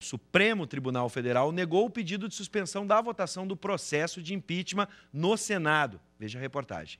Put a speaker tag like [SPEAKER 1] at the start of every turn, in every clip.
[SPEAKER 1] Supremo Tribunal Federal negou o pedido de suspensão da votação do processo de impeachment no Senado. Veja a reportagem.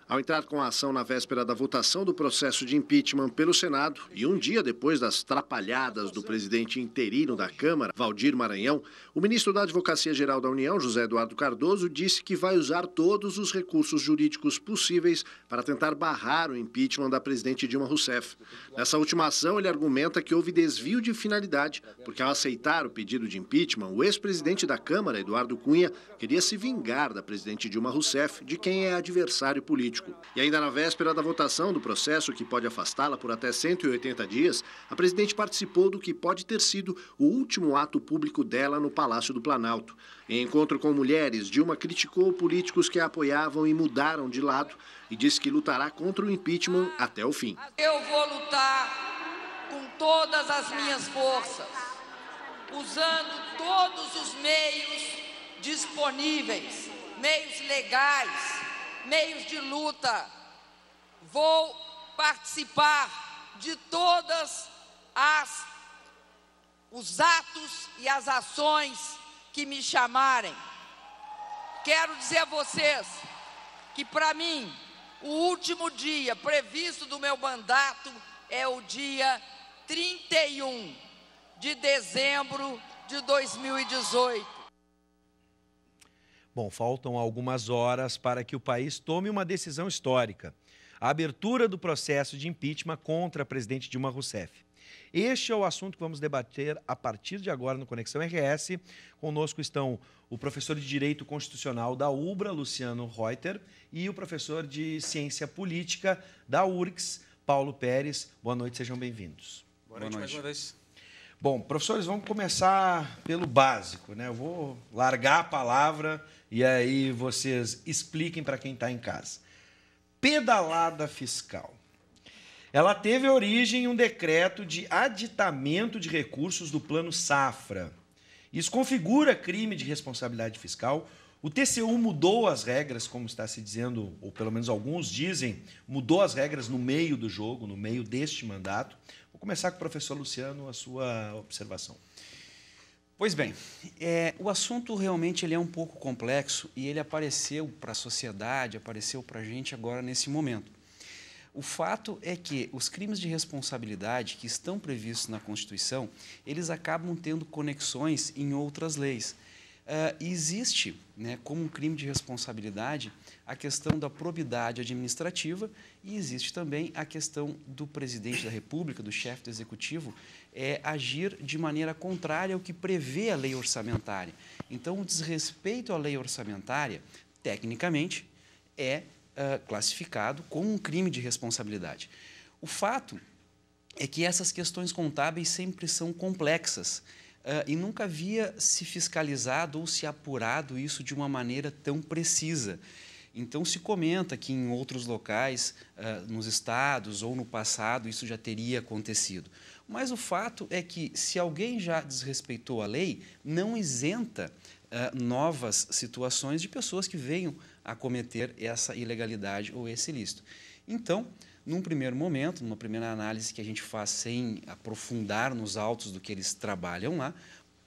[SPEAKER 2] Ao entrar com a ação na véspera da votação do processo de impeachment pelo Senado e um dia depois das trapalhadas do presidente interino da Câmara, Valdir Maranhão, o ministro da Advocacia Geral da União, José Eduardo Cardoso, disse que vai usar todos os recursos jurídicos possíveis para tentar barrar o impeachment da presidente Dilma Rousseff. Nessa última ação, ele argumenta que houve desvio de finalidade, porque ao aceitar o pedido de impeachment, o ex-presidente da Câmara, Eduardo Cunha, queria se vingar da presidente Dilma Rousseff, de quem é adversário político. E ainda na véspera da votação do processo, que pode afastá-la por até 180 dias, a presidente participou do que pode ter sido o último ato público dela no Palácio do Planalto. Em encontro com mulheres, Dilma criticou políticos que a apoiavam e mudaram de lado e disse que lutará contra o impeachment até o fim.
[SPEAKER 3] Eu vou lutar com todas as minhas forças, usando todos os meios disponíveis, meios legais, meios de luta. Vou participar de todas os atos e as ações que me chamarem. Quero dizer a vocês que, para mim, o último dia previsto do meu mandato é o dia 31 de dezembro de 2018.
[SPEAKER 1] Bom, faltam algumas horas para que o país tome uma decisão histórica: a abertura do processo de impeachment contra a presidente Dilma Rousseff. Este é o assunto que vamos debater a partir de agora no Conexão RS. Conosco estão o professor de Direito Constitucional da UBRA, Luciano Reuter, e o professor de Ciência Política da URGS, Paulo Pérez. Boa noite, sejam bem-vindos.
[SPEAKER 4] Boa noite mais uma vez.
[SPEAKER 1] Bom, professores, vamos começar pelo básico, né? Eu vou largar a palavra e aí vocês expliquem para quem está em casa. Pedalada fiscal. Ela teve origem em um decreto de aditamento de recursos do Plano Safra. Isso configura crime de responsabilidade fiscal. O TCU mudou as regras, como está se dizendo, ou pelo menos alguns dizem, mudou as regras no meio do jogo, no meio deste mandato. Vou começar com o professor Luciano, a sua observação.
[SPEAKER 4] Pois bem, o assunto realmente ele é um pouco complexo e ele apareceu para a sociedade, apareceu para a gente agora nesse momento. O fato é que os crimes de responsabilidade que estão previstos na Constituição, eles acabam tendo conexões em outras leis. Existe, né, como um crime de responsabilidade, a questão da probidade administrativa e existe também a questão do presidente da República, do chefe do Executivo, agir de maneira contrária ao que prevê a lei orçamentária. Então, o desrespeito à lei orçamentária, tecnicamente, é classificado como um crime de responsabilidade. O fato é que essas questões contábeis sempre são complexas, e nunca havia se fiscalizado ou se apurado isso de uma maneira tão precisa. Então, se comenta que em outros locais, nos estados ou no passado, isso já teria acontecido. Mas o fato é que, se alguém já desrespeitou a lei, não isenta novas situações de pessoas que venham a cometer essa ilegalidade ou esse ilícito. Então, num primeiro momento, numa primeira análise que a gente faz sem aprofundar nos autos do que eles trabalham lá,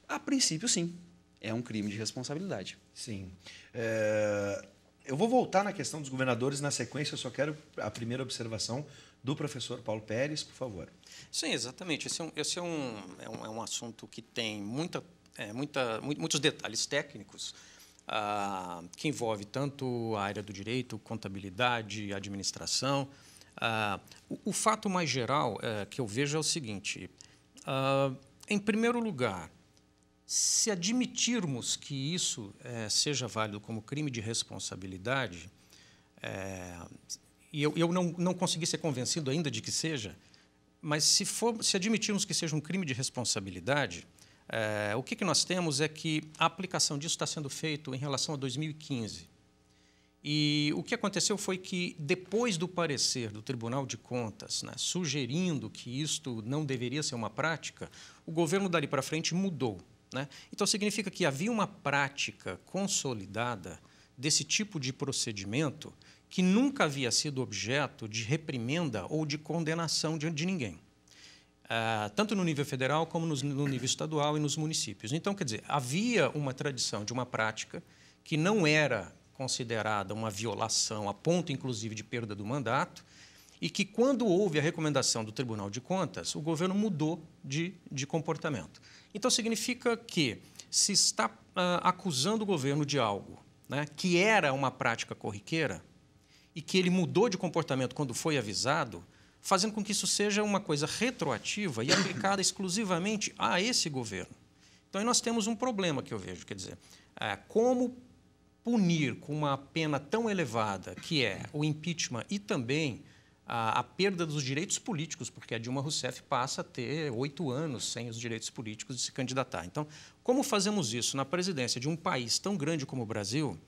[SPEAKER 4] a princípio, sim, é um crime de responsabilidade.
[SPEAKER 1] Sim. Eu vou voltar na questão dos governadores na sequência, eu só quero a primeira observação do professor Paulo Pérez, por favor.
[SPEAKER 5] Sim, exatamente. Esse é um assunto que tem muitos detalhes técnicos, que envolve tanto a área do direito, contabilidade, administração. O fato mais geral que eu vejo é o seguinte: em primeiro lugar, se admitirmos que isso seja válido como crime de responsabilidade, e eu não consegui ser convencido ainda de que seja, mas se admitirmos que seja um crime de responsabilidade, o que nós temos é que a aplicação disso está sendo feito em relação a 2015. E o que aconteceu foi que, depois do parecer do Tribunal de Contas, né, sugerindo que isto não deveria ser uma prática, o governo dali para frente mudou, né? Então, significa que havia uma prática consolidada desse tipo de procedimento que nunca havia sido objeto de reprimenda ou de condenação de ninguém. tanto no nível federal como no nível estadual e nos municípios. Então, quer dizer, havia uma tradição de uma prática que não era considerada uma violação a ponto, inclusive, de perda do mandato, e que, quando houve a recomendação do Tribunal de Contas, o governo mudou de comportamento. Então, significa que se está acusando o governo de algo, né, que era uma prática corriqueira e que ele mudou de comportamento quando foi avisado, fazendo com que isso seja uma coisa retroativa e aplicada exclusivamente a esse governo. Então, aí nós temos um problema que eu vejo, quer dizer, como punir com uma pena tão elevada, que é o impeachment e também a perda dos direitos políticos, porque a Dilma Rousseff passa a ter 8 anos sem os direitos políticos de se candidatar. Então, como fazemos isso na presidência de um país tão grande como o Brasil,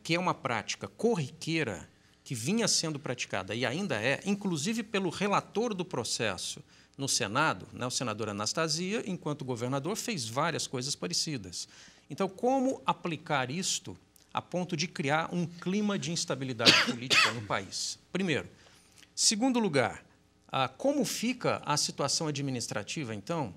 [SPEAKER 5] que é uma prática corriqueira que vinha sendo praticada e ainda é, inclusive pelo relator do processo no Senado, né, o senador Anastasia, enquanto governador, fez várias coisas parecidas. Então, como aplicar isto a ponto de criar um clima de instabilidade política no país? Primeiro. Segundo lugar, como fica a situação administrativa, então,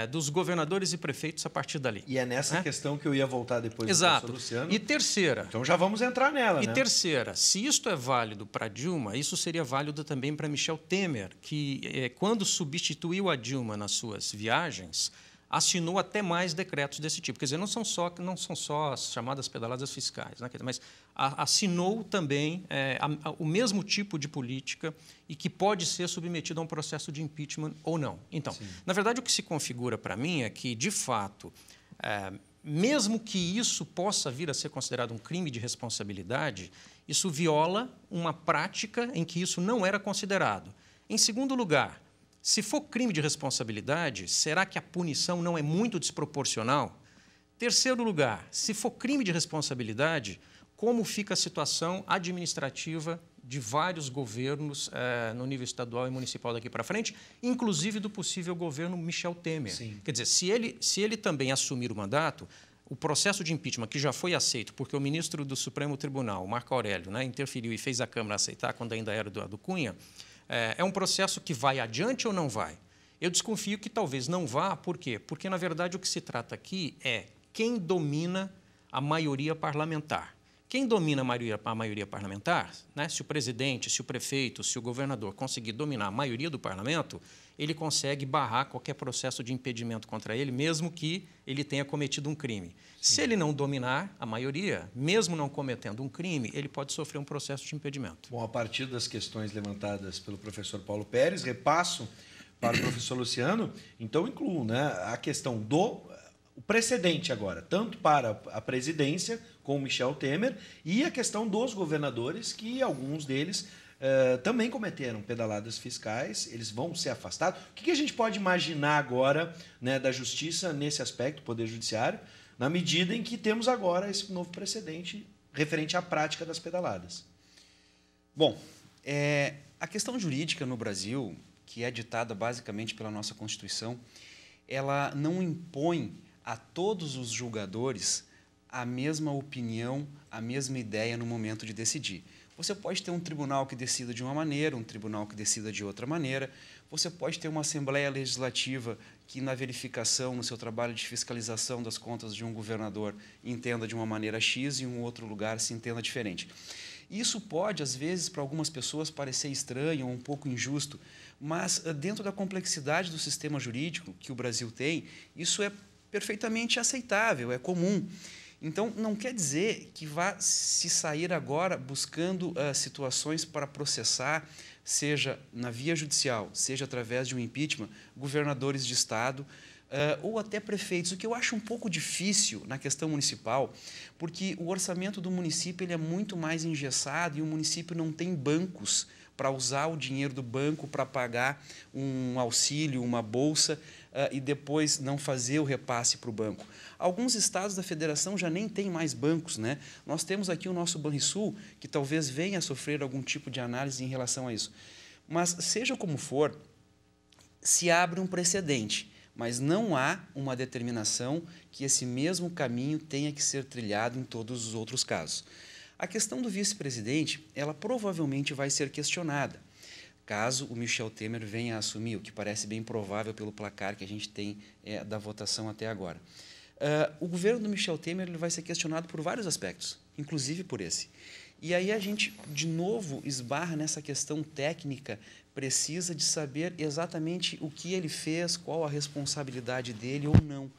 [SPEAKER 5] dos governadores e prefeitos a partir dali?
[SPEAKER 1] E é nessa questão que eu ia voltar depois do professor Luciano.
[SPEAKER 5] E terceira...
[SPEAKER 1] Então já vamos entrar nela,
[SPEAKER 5] E terceira, se isto é válido para Dilma, isso seria válido também para Michel Temer, que, quando substituiu a Dilma nas suas viagens, assinou até mais decretos desse tipo. Quer dizer, não são só as chamadas pedaladas fiscais, né? Mas assinou também o mesmo tipo de política e que pode ser submetido a um processo de impeachment ou não. Então, sim, na verdade, o que se configura para mim é que, de fato, mesmo que isso possa vir a ser considerado um crime de responsabilidade, isso viola uma prática em que isso não era considerado. Em segundo lugar, se for crime de responsabilidade, será que a punição não é muito desproporcional? Terceiro lugar, se for crime de responsabilidade, como fica a situação administrativa de vários governos no nível estadual e municipal daqui para frente, inclusive do possível governo Michel Temer? Sim. Quer dizer, se ele também assumir o mandato, o processo de impeachment, que já foi aceito, porque o ministro do Supremo Tribunal, Marco Aurélio, né, interferiu e fez a Câmara aceitar quando ainda era do Cunha, é um processo que vai adiante ou não vai? Eu desconfio que talvez não vá. Por quê? Porque, na verdade, o que se trata aqui é quem domina a maioria parlamentar. Quem domina a maioria parlamentar, né, se o presidente, se o prefeito, se o governador conseguir dominar a maioria do parlamento, ele consegue barrar qualquer processo de impedimento contra ele, mesmo que ele tenha cometido um crime. Sim. Se ele não dominar a maioria, mesmo não cometendo um crime, ele pode sofrer um processo de impedimento.
[SPEAKER 1] Bom, a partir das questões levantadas pelo professor Paulo Pérez, repasso para o professor Luciano, então incluo, né, a questão o precedente agora, tanto para a presidência com o Michel Temer e a questão dos governadores, que alguns deles também cometeram pedaladas fiscais, eles vão ser afastados. O que a gente pode imaginar agora, né, da justiça nesse aspecto, Poder Judiciário, na medida em que temos agora esse novo precedente referente à prática das pedaladas?
[SPEAKER 4] Bom, a questão jurídica no Brasil, que é ditada basicamente pela nossa Constituição, ela não impõe a todos os julgadores a mesma opinião, a mesma ideia no momento de decidir. Você pode ter um tribunal que decida de uma maneira, um tribunal que decida de outra maneira. Você pode ter uma Assembleia Legislativa que, na verificação, no seu trabalho de fiscalização das contas de um governador, entenda de uma maneira X e em um outro lugar se entenda diferente. Isso pode, às vezes, para algumas pessoas parecer estranho ou um pouco injusto, mas dentro da complexidade do sistema jurídico que o Brasil tem, isso é perfeitamente aceitável, é comum. Então, não quer dizer que vá se sair agora buscando situações para processar, seja na via judicial, seja através de um impeachment, governadores de Estado ou até prefeitos, o que eu acho um pouco difícil na questão municipal, porque o orçamento do município ele é muito mais engessado e o município não tem bancos para usar o dinheiro do banco para pagar um auxílio, uma bolsa, e depois não fazer o repasse para o banco. Alguns estados da federação já nem têm mais bancos, né? Nós temos aqui o nosso Banrisul, que talvez venha a sofrer algum tipo de análise em relação a isso. Mas, seja como for, se abre um precedente, mas não há uma determinação que esse mesmo caminho tenha que ser trilhado em todos os outros casos. A questão do vice-presidente, ela provavelmente vai ser questionada. caso o Michel Temer venha a assumir, o que parece bem provável pelo placar que a gente tem da votação até agora. O governo do Michel Temer ele vai ser questionado por vários aspectos, inclusive por esse. E aí a gente, de novo, esbarra nessa questão técnica, precisa de saber exatamente o que ele fez, qual a responsabilidade dele ou não.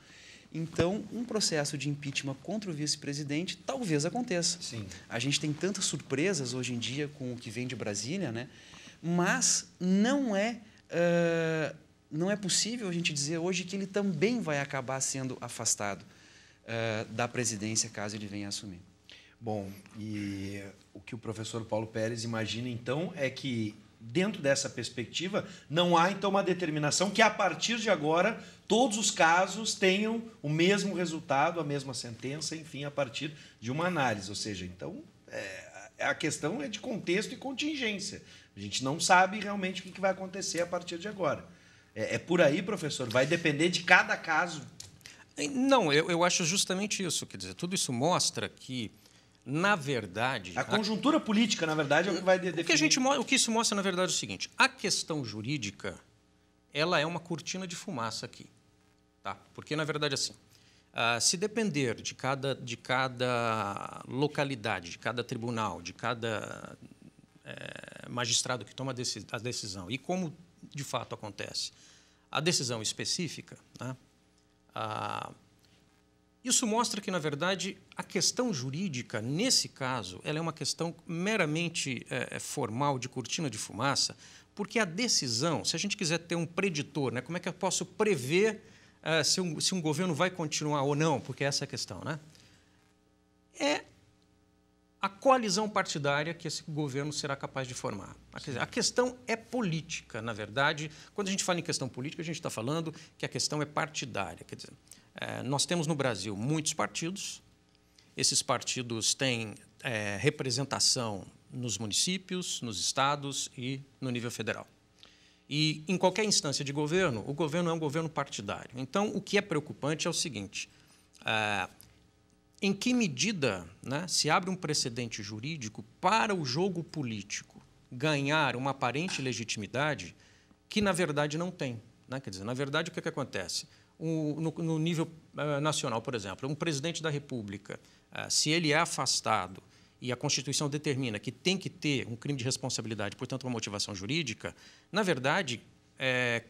[SPEAKER 4] Então, um processo de impeachment contra o vice-presidente talvez aconteça.
[SPEAKER 1] Sim.
[SPEAKER 4] A gente tem tantas surpresas hoje em dia com o que vem de Brasília, né? Mas não é possível a gente dizer hoje que ele também vai acabar sendo afastado da presidência caso ele venha a assumir.
[SPEAKER 1] Bom, e o que o professor Paulo Pérez imagina, então, é que, dentro dessa perspectiva, não há, então, uma determinação que, a partir de agora, todos os casos tenham o mesmo resultado, a mesma sentença, enfim, a partir de uma análise. Ou seja, então, a questão é de contexto e contingência. A gente não sabe realmente o que vai acontecer a partir de agora. É por aí, professor? Vai depender de cada caso?
[SPEAKER 5] Não, eu acho justamente isso. Quer dizer, tudo isso mostra que, na verdade...
[SPEAKER 1] A conjuntura política, na verdade, é o que vai definir.
[SPEAKER 5] O que isso mostra, na verdade, é o seguinte. A questão jurídica, ela é uma cortina de fumaça aqui. Tá? Porque, na verdade, assim, se depender de cada localidade, de cada tribunal, de cada magistrado que toma a decisão, e como, de fato, acontece, a decisão específica, né? Isso mostra que, na verdade, a questão jurídica, nesse caso, ela é uma questão meramente formal, de cortina de fumaça, porque a decisão, se a gente quiser ter um preditor, né, como é que eu posso prever se um governo vai continuar ou não, porque essa é a questão, né? É a coalizão partidária que esse governo será capaz de formar. Quer dizer, a questão é política, na verdade. Quando a gente fala em questão política, a gente está falando que a questão é partidária. Quer dizer, nós temos no Brasil muitos partidos. Esses partidos têm representação nos municípios, nos estados e no nível federal. E, em qualquer instância de governo, o governo é um governo partidário. Então, o que é preocupante é o seguinte: em que medida, né, se abre um precedente jurídico para o jogo político ganhar uma aparente legitimidade que, na verdade, não tem, né? Quer dizer, na verdade, o que acontece? No nível nacional, por exemplo, um presidente da República, se ele é afastado e a Constituição determina que tem que ter um crime de responsabilidade, portanto, uma motivação jurídica, na verdade,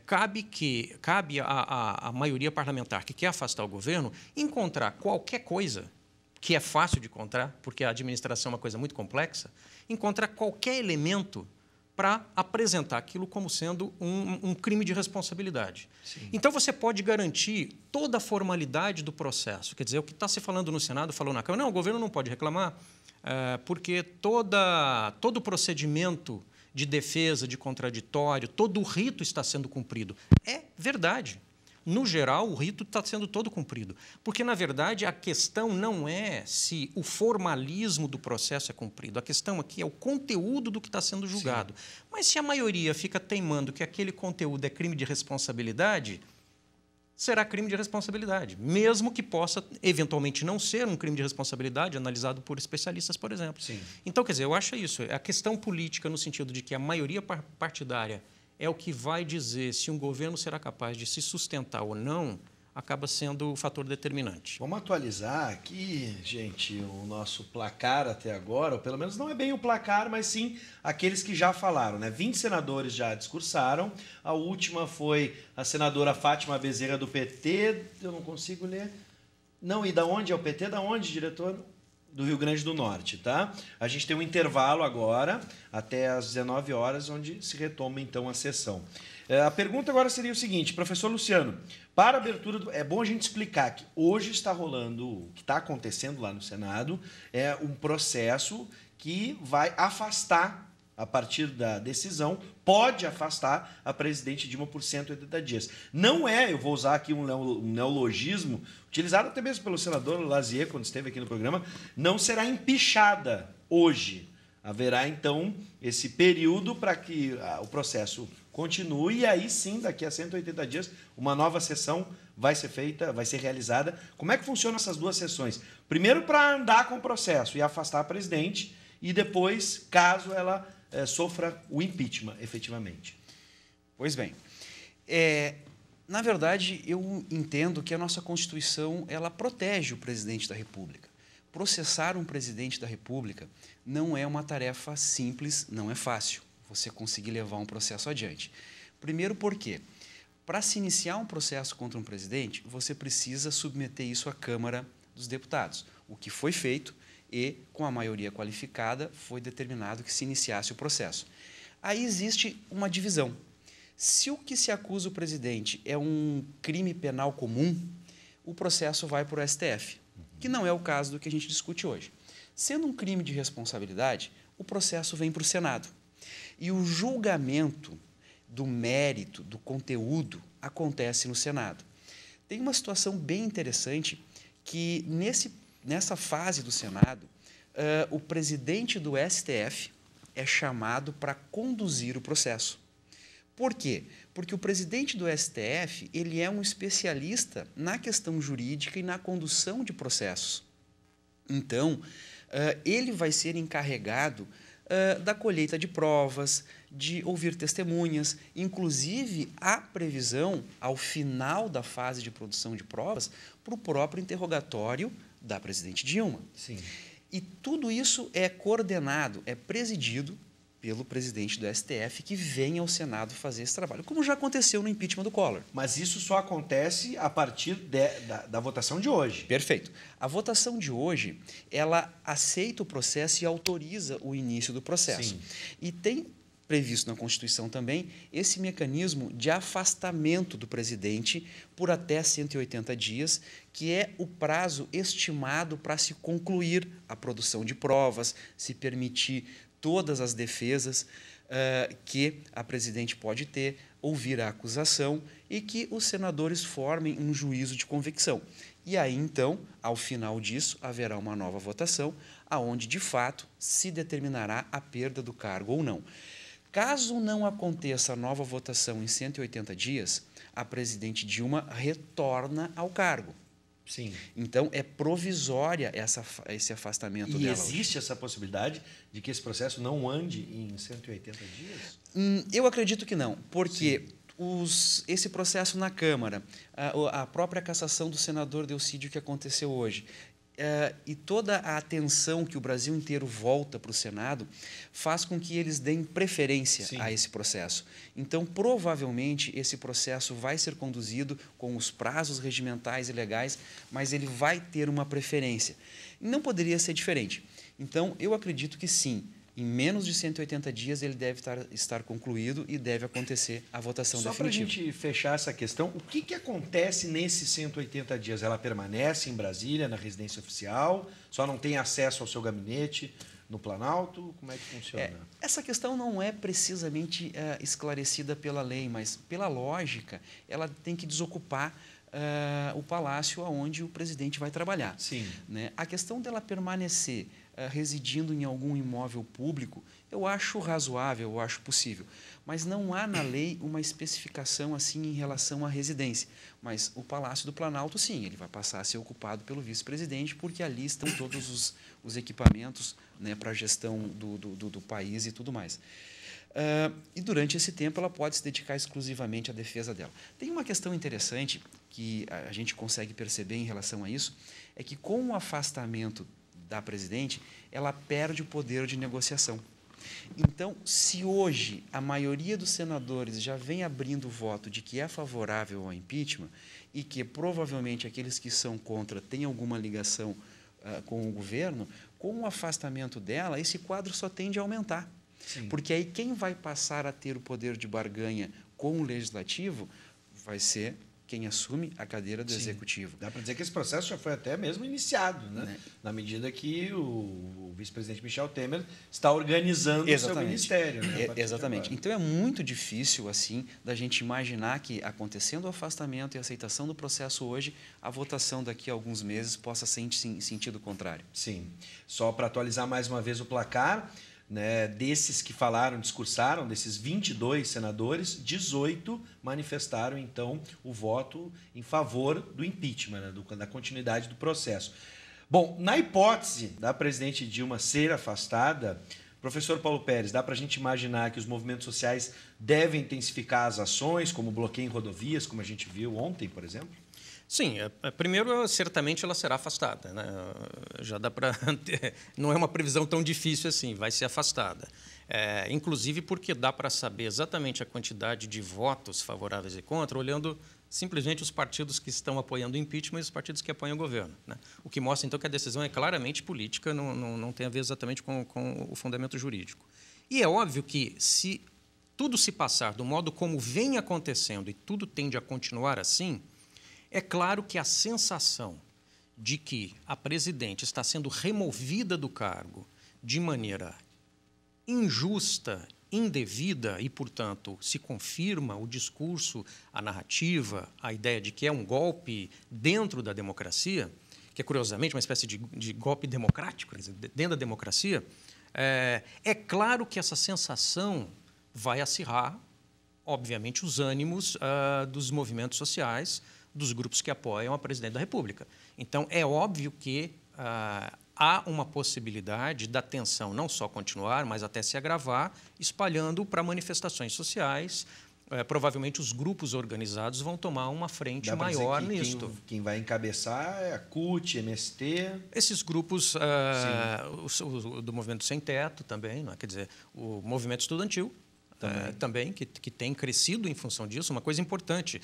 [SPEAKER 5] cabe à maioria parlamentar que quer afastar o governo encontrar qualquer coisa, que é fácil de encontrar, porque a administração é uma coisa muito complexa, encontrar qualquer elemento para apresentar aquilo como sendo um crime de responsabilidade. Sim. Então, você pode garantir toda a formalidade do processo. Quer dizer, o que está se falando no Senado, falou na Câmara, não, o governo não pode reclamar, porque todo o procedimento de defesa, de contraditório, todo o rito está sendo cumprido. É verdade. No geral, o rito está sendo todo cumprido. Porque, na verdade, a questão não é se o formalismo do processo é cumprido. A questão aqui é o conteúdo do que está sendo julgado. Sim. Mas se a maioria fica teimando que aquele conteúdo é crime de responsabilidade, será crime de responsabilidade, mesmo que possa, eventualmente, não ser um crime de responsabilidade analisado por especialistas, por exemplo. Sim. Então, quer dizer, eu acho isso. A questão política, no sentido de que a maioria partidária é o que vai dizer se um governo será capaz de se sustentar ou não, acaba sendo o fator determinante.
[SPEAKER 1] Vamos atualizar aqui, gente, o nosso placar até agora, ou pelo menos não é bem o placar, mas sim aqueles que já falaram, né? 20 senadores já discursaram, a última foi a senadora Fátima Bezerra do PT, eu não consigo ler. Não, e da onde é o PT? Da onde, diretor? Do Rio Grande do Norte, tá? A gente tem um intervalo agora, até às 19 horas, onde se retoma, então, a sessão. A pergunta agora seria o seguinte, professor Luciano, para a abertura, é bom a gente explicar que hoje está rolando, o que está acontecendo lá no Senado, é um processo que vai afastar, a partir da decisão, pode afastar a presidente Dilma por 180 dias. Não é, eu vou usar aqui um neologismo, utilizado até mesmo pelo senador Lazier, quando esteve aqui no programa, não será empichada hoje. Haverá, então, esse período para que o processo continue e aí sim, daqui a 180 dias, uma nova sessão vai ser feita, vai ser realizada. Como é que funcionam essas duas sessões? Primeiro, para andar com o processo e afastar a presidente e depois, caso ela sofra o impeachment, efetivamente.
[SPEAKER 4] Pois bem, na verdade, eu entendo que a nossa Constituição ela protege o presidente da República. Processar um presidente da República não é uma tarefa simples, não é fácil você conseguir levar um processo adiante. Primeiro porque, para se iniciar um processo contra um presidente, você precisa submeter isso à Câmara dos Deputados, o que foi feito e, com a maioria qualificada, foi determinado que se iniciasse o processo. Aí existe uma divisão. Se o que se acusa o presidente é um crime penal comum, o processo vai para o STF, que não é o caso do que a gente discute hoje. Sendo um crime de responsabilidade, o processo vem para o Senado. E o julgamento do mérito, do conteúdo, acontece no Senado. Tem uma situação bem interessante que, nessa fase do Senado, o presidente do STF é chamado para conduzir o processo. Por quê? Porque o presidente do STF ele é um especialista na questão jurídica e na condução de processos. Então, ele vai ser encarregado da colheita de provas, de ouvir testemunhas. Inclusive, há previsão, ao final da fase de produção de provas, para o próprio interrogatório da presidente Dilma.
[SPEAKER 1] Sim.
[SPEAKER 4] E tudo isso é coordenado, é presidido pelo presidente do STF, que vem ao Senado fazer esse trabalho, como já aconteceu no impeachment do Collor.
[SPEAKER 1] Mas isso só acontece a partir da votação de hoje.
[SPEAKER 4] Perfeito. A votação de hoje, ela aceita o processo e autoriza o início do processo.
[SPEAKER 1] Sim.
[SPEAKER 4] E tem previsto na Constituição também esse mecanismo de afastamento do presidente por até 180 dias, que é o prazo estimado para se concluir a produção de provas, se permitir todas as defesas que a presidente pode ter, ouvir a acusação e que os senadores formem um juízo de convicção. E aí, então, ao final disso, haverá uma nova votação, aonde, de fato, se determinará a perda do cargo ou não. Caso não aconteça a nova votação em 180 dias, a presidente Dilma retorna ao cargo.
[SPEAKER 1] Sim.
[SPEAKER 4] Então, é provisória esse afastamento dela.
[SPEAKER 1] E existe essa possibilidade de que esse processo não ande em 180 dias?
[SPEAKER 4] Eu acredito que não, porque esse processo na Câmara, a própria cassação do senador Delcídio que aconteceu hoje, e toda a atenção que o Brasil inteiro volta para o Senado faz com que eles deem preferência a esse processo. Então, provavelmente, esse processo vai ser conduzido com os prazos regimentais e legais, mas ele vai ter uma preferência. Não poderia ser diferente. Então, eu acredito que sim, em menos de 180 dias ele deve estar concluído e deve acontecer a votação definitiva.
[SPEAKER 1] Só para a gente fechar essa questão, o que acontece nesses 180 dias? Ela permanece em Brasília, na residência oficial? Só não tem acesso ao seu gabinete no Planalto? Como é que funciona?
[SPEAKER 4] Essa questão não é precisamente esclarecida pela lei, mas pela lógica, ela tem que desocupar o palácio onde o presidente vai trabalhar.
[SPEAKER 1] Sim.
[SPEAKER 4] Né? A questão dela permanecer residindo em algum imóvel público, eu acho razoável, eu acho possível. Mas não há na lei uma especificação assim em relação à residência. Mas o Palácio do Planalto, sim, ele vai passar a ser ocupado pelo vice-presidente, porque ali estão todos os equipamentos, né, para a gestão do país e tudo mais. E durante esse tempo ela pode se dedicar exclusivamente à defesa dela. Tem uma questão interessante que a gente consegue perceber em relação a isso, é que com o afastamento da presidente, ela perde o poder de negociação. Então, se hoje a maioria dos senadores já vem abrindo o voto de que é favorável ao impeachment e que provavelmente aqueles que são contra têm alguma ligação com o governo, com o afastamento dela, esse quadro só tende a aumentar.
[SPEAKER 1] Sim.
[SPEAKER 4] Porque aí quem vai passar a ter o poder de barganha com o legislativo vai ser quem assume a cadeira do executivo.
[SPEAKER 1] Dá para dizer que esse processo já foi até mesmo iniciado, né? Na medida que o vice-presidente Michel Temer está organizando o seu ministério. Né,
[SPEAKER 4] exatamente. Então, é muito difícil, assim, da gente imaginar que, acontecendo o afastamento e a aceitação do processo hoje, a votação daqui a alguns meses possa ser em sentido contrário.
[SPEAKER 1] Sim. Só para atualizar mais uma vez o placar, né, desses que discursaram, desses 22 senadores, 18 manifestaram, então, o voto em favor do impeachment, né, da continuidade do processo. Bom, na hipótese da presidente Dilma ser afastada, Professor Paulo Pérez, dá para a gente imaginar que os movimentos sociais devem intensificar as ações, como bloqueio em rodovias, como a gente viu ontem, por exemplo?
[SPEAKER 5] Sim, primeiro, certamente ela será afastada, né? Já dá para... Não é uma previsão tão difícil assim, vai ser afastada. Inclusive porque dá para saber exatamente a quantidade de votos favoráveis e contra, olhando simplesmente os partidos que estão apoiando o impeachment e os partidos que apoiam o governo, né? O que mostra, então, que a decisão é claramente política, não tem a ver exatamente com o fundamento jurídico. E é óbvio que, se tudo se passar do modo como vem acontecendo e tudo tende a continuar assim, é claro que a sensação de que a presidente está sendo removida do cargo de maneira injusta, indevida e, portanto, se confirma o discurso, a narrativa, a ideia de que é um golpe dentro da democracia, que é, curiosamente, uma espécie de golpe democrático, quer dizer, dentro da democracia, é claro que essa sensação vai acirrar, obviamente, os ânimos dos movimentos sociais, dos grupos que apoiam a presidente da República. Então, é óbvio que há uma possibilidade da tensão não só continuar, mas até se agravar, espalhando para manifestações sociais. Provavelmente os grupos organizados vão tomar uma frente maior nisto.
[SPEAKER 1] Quem vai encabeçar é a CUT, MST...
[SPEAKER 5] Esses grupos do Movimento Sem Teto também, não é? Quer dizer, o movimento estudantil, também que tem crescido em função disso. Uma coisa importante,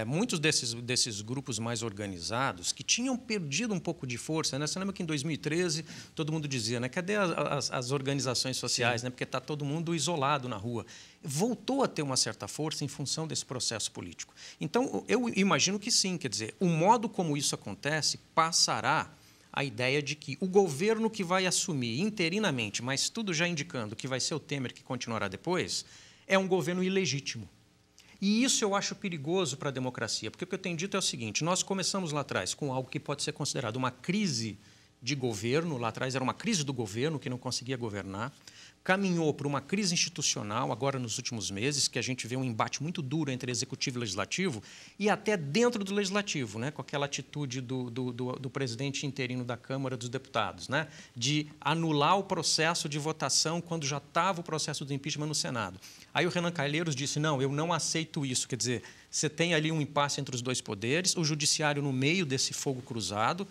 [SPEAKER 5] muitos desses grupos mais organizados, que tinham perdido um pouco de força, né? Você lembra que em 2013 todo mundo dizia, né? Cadê as organizações sociais, né? Porque está todo mundo isolado na rua. Voltou a ter uma certa força em função desse processo político. Então, eu imagino que sim, quer dizer, o modo como isso acontece passará a ideia de que o governo que vai assumir interinamente, mas tudo já indicando que vai ser o Temer que continuará depois, é um governo ilegítimo. E isso eu acho perigoso para a democracia, porque o que eu tenho dito é o seguinte, nós começamos lá atrás com algo que pode ser considerado uma crise de governo, lá atrás era uma crise do governo que não conseguia governar, caminhou para uma crise institucional, agora nos últimos meses, que a gente vê um embate muito duro entre executivo e legislativo, e até dentro do legislativo, né, com aquela atitude do presidente interino da Câmara dos Deputados, né, de anular o processo de votação quando já estava o processo do impeachment no Senado. Aí o Renan Calheiros disse, não, eu não aceito isso, quer dizer, você tem ali um impasse entre os dois poderes, o judiciário no meio desse fogo cruzado.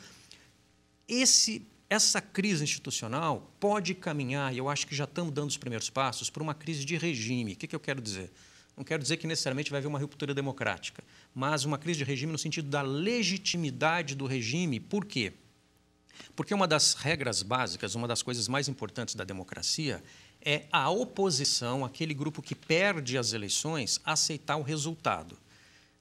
[SPEAKER 5] Essa crise institucional pode caminhar, e eu acho que já estamos dando os primeiros passos, para uma crise de regime. O que eu quero dizer? Não quero dizer que necessariamente vai haver uma ruptura democrática, mas uma crise de regime no sentido da legitimidade do regime. Por quê? Porque uma das regras básicas, uma das coisas mais importantes da democracia é a oposição, aquele grupo que perde as eleições, aceitar o resultado.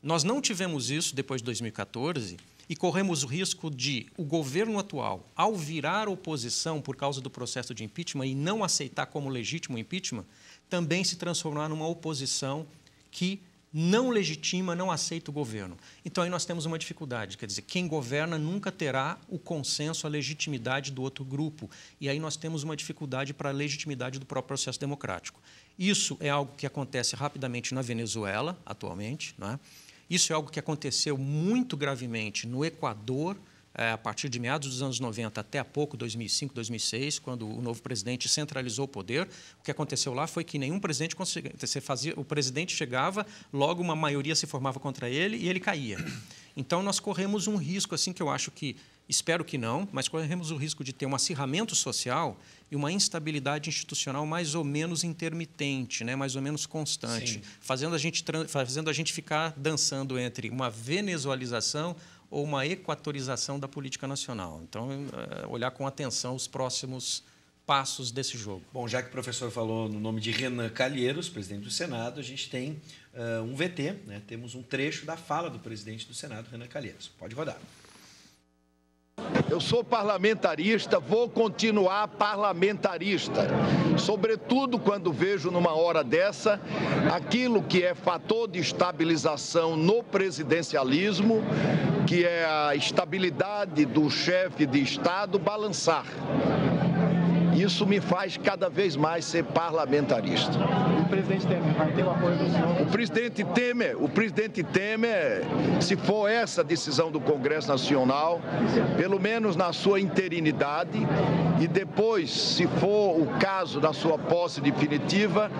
[SPEAKER 5] Nós não tivemos isso depois de 2014, e corremos o risco de o governo atual, ao virar oposição por causa do processo de impeachment e não aceitar como legítimo o impeachment, também se transformar numa oposição que não legitima, não aceita o governo. Então, aí nós temos uma dificuldade, quer dizer, quem governa nunca terá o consenso, a legitimidade do outro grupo. E aí nós temos uma dificuldade para a legitimidade do próprio processo democrático. Isso é algo que acontece rapidamente na Venezuela, atualmente, não é? Isso é algo que aconteceu muito gravemente no Equador, a partir de meados dos anos 90 até há pouco, 2005, 2006, quando o novo presidente centralizou o poder. O que aconteceu lá foi que nenhum presidente conseguia... O presidente chegava, logo uma maioria se formava contra ele e ele caía. Então, nós corremos um risco, assim, que eu acho que, espero que não, mas corremos o risco de ter um acirramento social e uma instabilidade institucional mais ou menos intermitente, né, mais ou menos constante, fazendo a gente ficar dançando entre uma venezualização ou uma equatorização da política nacional. Então, olhar com atenção os próximos passos desse jogo.
[SPEAKER 1] Bom, já que o professor falou no nome de Renan Calheiros, presidente do Senado, a gente tem um VT, né? Temos um trecho da fala do presidente do Senado, Renan Calheiros. Pode rodar.
[SPEAKER 6] Eu sou parlamentarista, vou continuar parlamentarista, sobretudo quando vejo numa hora dessa aquilo que é fator de estabilização no presidencialismo, que é a estabilidade do chefe de Estado balançar. Isso me faz cada vez mais ser parlamentarista.
[SPEAKER 7] O presidente Temer vai ter o apoio do senhor?
[SPEAKER 6] O presidente Temer, se for essa decisão do Congresso Nacional, pelo menos na sua interinidade, e depois, se for o caso da sua posse definitiva,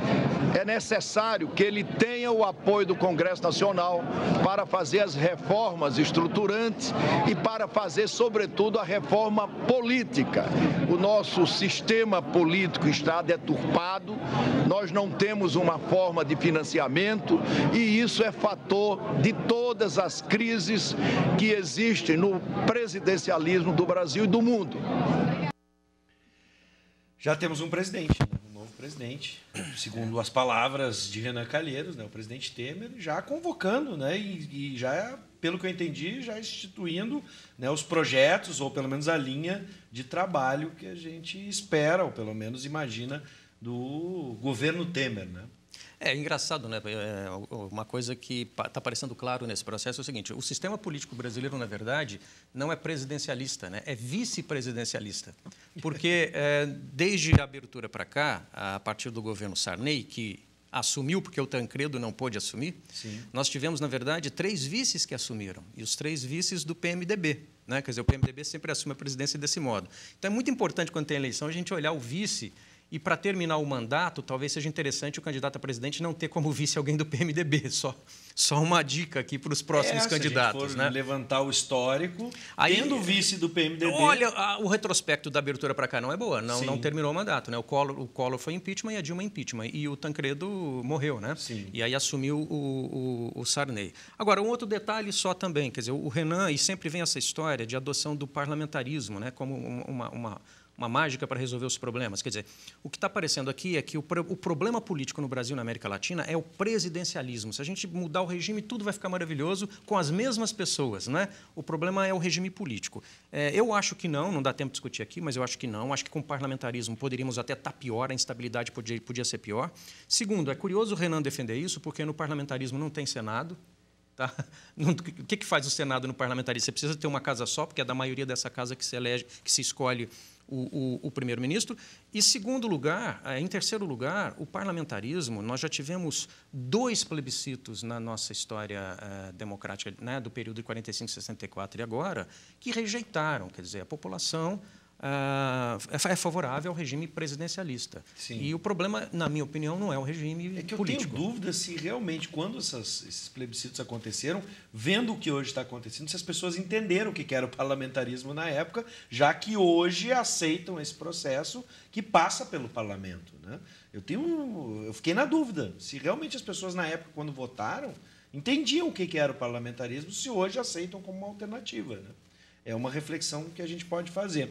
[SPEAKER 6] é necessário que ele tenha o apoio do Congresso Nacional para fazer as reformas estruturantes e para fazer, sobretudo, a reforma política. O nosso sistema político está deturpado, nós não temos uma forma de financiamento e isso é fator de todas as crises que existem no presidencialismo do Brasil e do mundo.
[SPEAKER 1] Já temos um presidente, né? Um novo presidente, segundo as palavras de Renan Calheiros, né? O presidente Temer já convocando, né? E já, pelo que eu entendi, já instituindo, né, os projetos, ou pelo menos a linha de trabalho que a gente espera, ou pelo menos imagina, do governo Temer, né?
[SPEAKER 5] É engraçado, né? Uma coisa que está parecendo claro nesse processo é o seguinte: o sistema político brasileiro, na verdade, não é presidencialista, né? É vice-presidencialista. Porque desde a abertura para cá, a partir do governo Sarney, que assumiu porque o Tancredo não pôde assumir, sim, nós tivemos, na verdade, 3 vices que assumiram, e os 3 vices do PMDB. Né? Quer dizer, o PMDB sempre assume a presidência desse modo. Então, é muito importante, quando tem eleição, a gente olhar o vice. E, para terminar o mandato, talvez seja interessante o candidato a presidente não ter como vice alguém do PMDB. Só uma dica aqui para os próximos candidatos.
[SPEAKER 1] Se a gente for,
[SPEAKER 5] né?
[SPEAKER 1] Levantar o histórico, tendo vice do PMDB...
[SPEAKER 5] Olha, o retrospecto da abertura para cá não é boa. Não terminou o mandato. Né? O Collor foi impeachment e a Dilma impeachment. E o Tancredo morreu. Né?
[SPEAKER 1] Sim.
[SPEAKER 5] E aí assumiu o Sarney. Agora, um outro detalhe só também. Quer dizer, o Renan, e sempre vem essa história de adoção do parlamentarismo, né? Como uma mágica para resolver os problemas. Quer dizer, o que está aparecendo aqui é que o problema político no Brasil e na América Latina é o presidencialismo. Se a gente mudar o regime, tudo vai ficar maravilhoso com as mesmas pessoas. Não é? O problema é o regime político. Eu acho que não dá tempo de discutir aqui, mas eu acho que não. Acho que com o parlamentarismo poderíamos até estar pior, a instabilidade podia ser pior. Segundo, é curioso o Renan defender isso, porque no parlamentarismo não tem Senado. Tá? O que faz o Senado no parlamentarismo? Você precisa ter uma casa só, porque é da maioria dessa casa que se escolhe o primeiro-ministro. E, em terceiro lugar, o parlamentarismo, nós já tivemos 2 plebiscitos na nossa história democrática, né, do período de 45 e 64 e agora, que rejeitaram. Quer dizer, a população é favorável ao regime presidencialista.
[SPEAKER 1] Sim.
[SPEAKER 5] E o problema, na minha opinião, não é o regime político.
[SPEAKER 1] Eu tenho dúvida se realmente, quando esses plebiscitos aconteceram, vendo o que hoje está acontecendo, se as pessoas entenderam o que era o parlamentarismo na época, já que hoje aceitam esse processo que passa pelo parlamento. Né? Eu fiquei na dúvida se realmente as pessoas, na época, quando votaram, entendiam o que era o parlamentarismo, se hoje aceitam como uma alternativa. Né? É uma reflexão que a gente pode fazer.